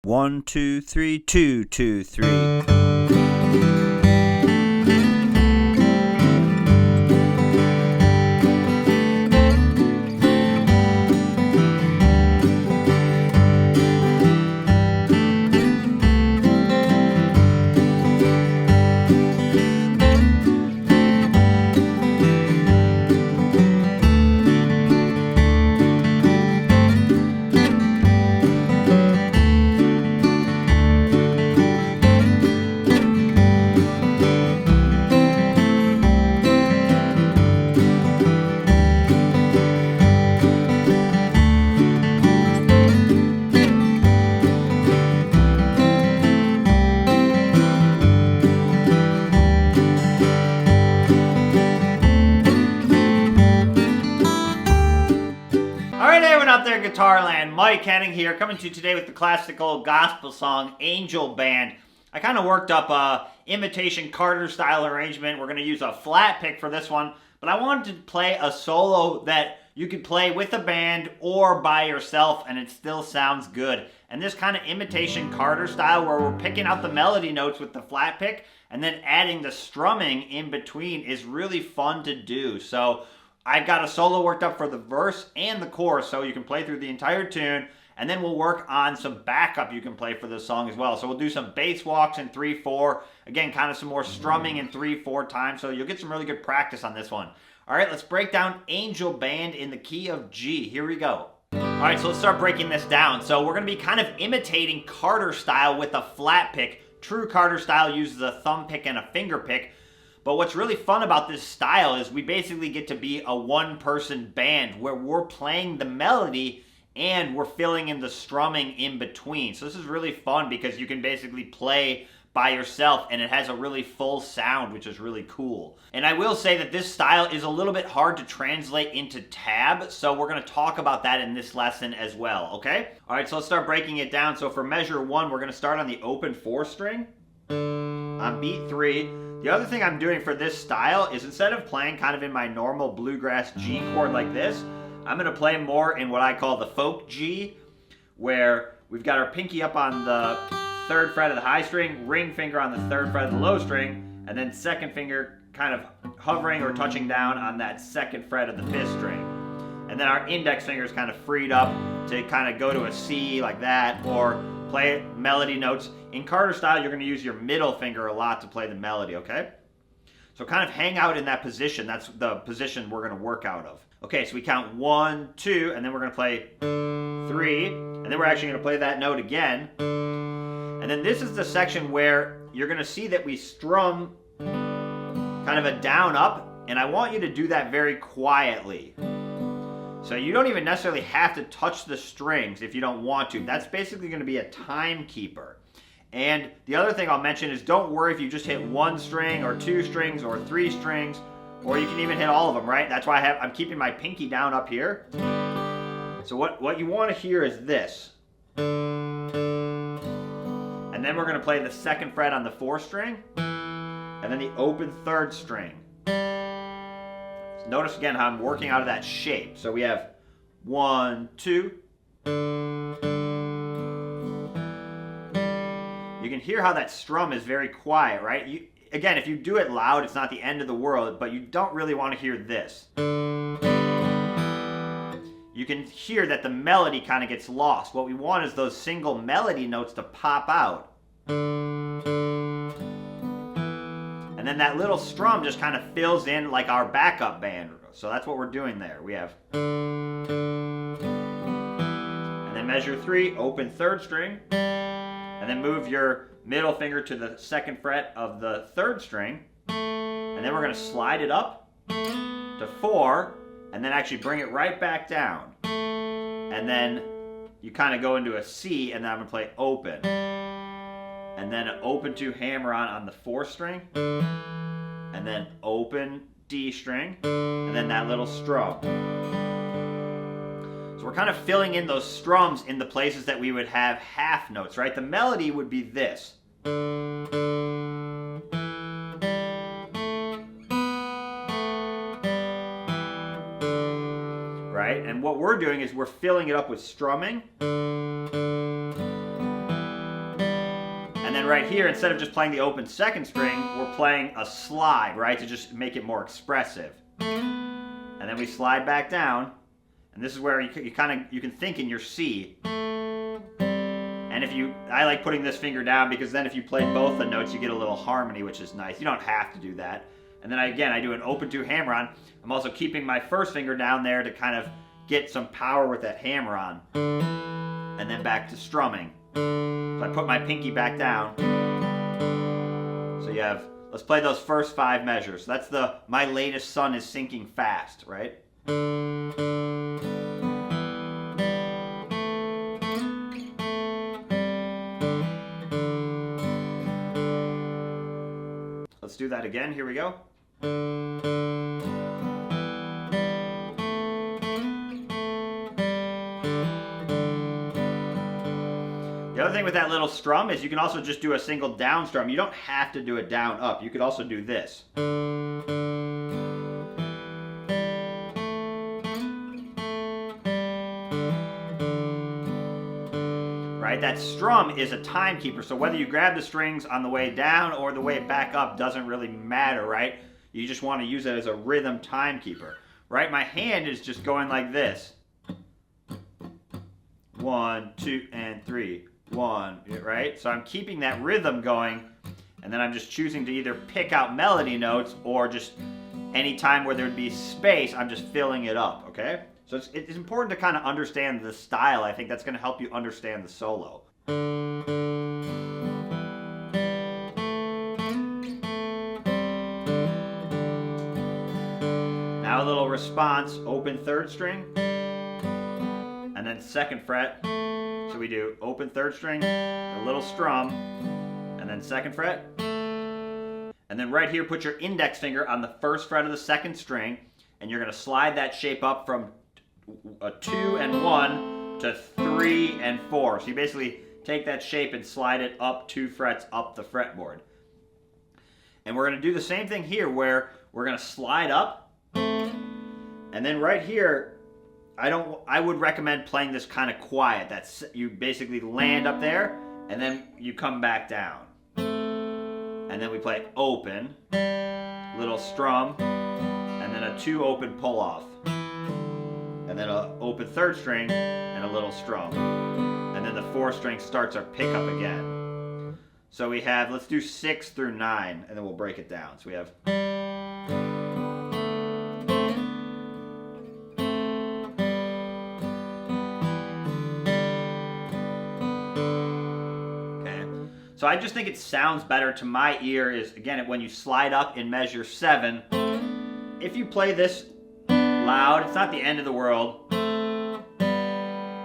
1, 2, 3, 2, 2, 3. Alright everyone out there in Guitar Land, Mike Henning here, coming to you today with the classical gospel song, Angel Band. I kind of worked up a imitation Carter style arrangement. We're going to use a flat pick for this one, but I wanted to play a solo that you could play with a band or by yourself and it still sounds good. And this kind of imitation Carter style where we're picking out the melody notes with the flat pick and then adding the strumming in between is really fun to do. So I've got a solo worked up for the verse and the chorus, so you can play through the entire tune, and then we'll work on some backup you can play for this song as well. So we'll do some bass walks in 3/4, again, kind of some more strumming in 3/4 time, so you'll get some really good practice on this one. All right, let's break down Angel Band in the key of G. Here we go. All right, so let's start breaking this down. So we're going to be kind of imitating Carter style with a flat pick. True Carter style uses a thumb pick and a finger pick. But what's really fun about this style is we basically get to be a one-person band where we're playing the melody and we're filling in the strumming in between. So this is really fun because you can basically play by yourself and it has a really full sound, which is really cool. And I will say that this style is a little bit hard to translate into tab, so we're going to talk about that in this lesson as well, okay? All right, so let's start breaking it down. So for measure 1, we're going to start on the open 4 string on beat 3. The other thing I'm doing for this style is instead of playing kind of in my normal bluegrass G chord like this, I'm going to play more in what I call the folk G, where we've got our pinky up on the 3rd fret of the high string, ring finger on the 3rd fret of the low string, and then second finger kind of hovering or touching down on that 2nd fret of the 5th string. And then our index finger is kind of freed up to kind of go to a C like that, or play melody notes. In Carter style, you're going to use your middle finger a lot to play the melody, okay? So kind of hang out in that position. That's the position we're going to work out of. Okay, so we count 1, 2, and then we're going to play 3, and then we're actually going to play that note again. And then this is the section where you're going to see that we strum kind of a down up, and I want you to do that very quietly. So you don't even necessarily have to touch the strings if you don't want to. That's basically going to be a timekeeper. And the other thing I'll mention is don't worry if you just hit 1 string or 2 strings or 3 strings, or you can even hit all of them, right? That's why I'm keeping my pinky down up here. So what you want to hear is this. And then we're going to play the 2nd fret on the 4th string, and then the open 3rd string. So notice again how I'm working out of that shape. So we have 1, 2. You can hear how that strum is very quiet, right? Again, if you do it loud, it's not the end of the world, but you don't really want to hear this. You can hear that the melody kind of gets lost. What we want is those single melody notes to pop out. And then that little strum just kind of fills in like our backup band. So that's what we're doing there. We have... And then measure 3, open 3rd string. And then move your middle finger to the 2nd fret of the 3rd string. And then we're going to slide it up to 4, and then actually bring it right back down. And then you kind of go into a C, and then I'm going to play open. And then an open 2 hammer on the 4th string. And then open D string. And then that little strum. So we're kind of filling in those strums in the places that we would have half notes, right? The melody would be this. Right? And what we're doing is we're filling it up with strumming. right here, instead of just playing the open second string, we're playing a slide, right, to just make it more expressive. And then we slide back down, and this is where you can think in your C. And I like putting this finger down because then if you play both the notes, you get a little harmony, which is nice. You don't have to do that. And then I do an open 2 hammer-on. I'm also keeping my first finger down there to kind of get some power with that hammer-on. And then back to strumming. So I put my pinky back down. So you have, let's play those first 5 measures. So that's my latest sun is sinking fast, right? Let's do that again. Here we go. The other thing with that little strum is you can also just do a single down strum. You don't have to do it down up. You could also do this. Right? That strum is a timekeeper, so whether you grab the strings on the way down or the way back up doesn't really matter, right? You just want to use it as a rhythm timekeeper, right? My hand is just going like this. 1, 2, and 3. 1, right? So I'm keeping that rhythm going, and then I'm just choosing to either pick out melody notes or just any time where there'd be space, I'm just filling it up, okay? So it's important to kind of understand the style. I think that's going to help you understand the solo. Now a little response, open 3rd string, and then 2nd fret. So we do open 3rd string, a little strum, and then 2nd fret. And then right here, put your index finger on the 1st fret of the 2nd string, and you're going to slide that shape up from a 2 and 1 to 3 and 4. So you basically take that shape and slide it up 2 frets up the fretboard. And we're going to do the same thing here where we're going to slide up, and then right here, I would recommend playing this kind of quiet. That's, you basically land up there and then you come back down. And then we play open, little strum, and then a 2 open pull off. And then a open 3rd string and a little strum. And then the 4th string starts our pickup again. So we have, let's do 6 through 9, and then we'll break it down. So we have. Okay. So I just think it sounds better to my ear is, again, when you slide up in measure 7, if you play this loud, it's not the end of the world,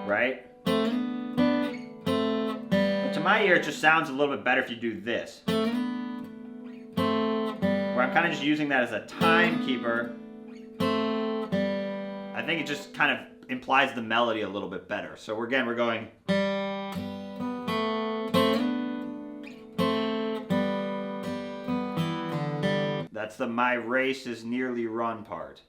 right? But to my ear, it just sounds a little bit better if you do this. Where I'm kind of just using that as a timekeeper. I think it just kind of implies the melody a little bit better. So we're going. That's the my race is nearly run part.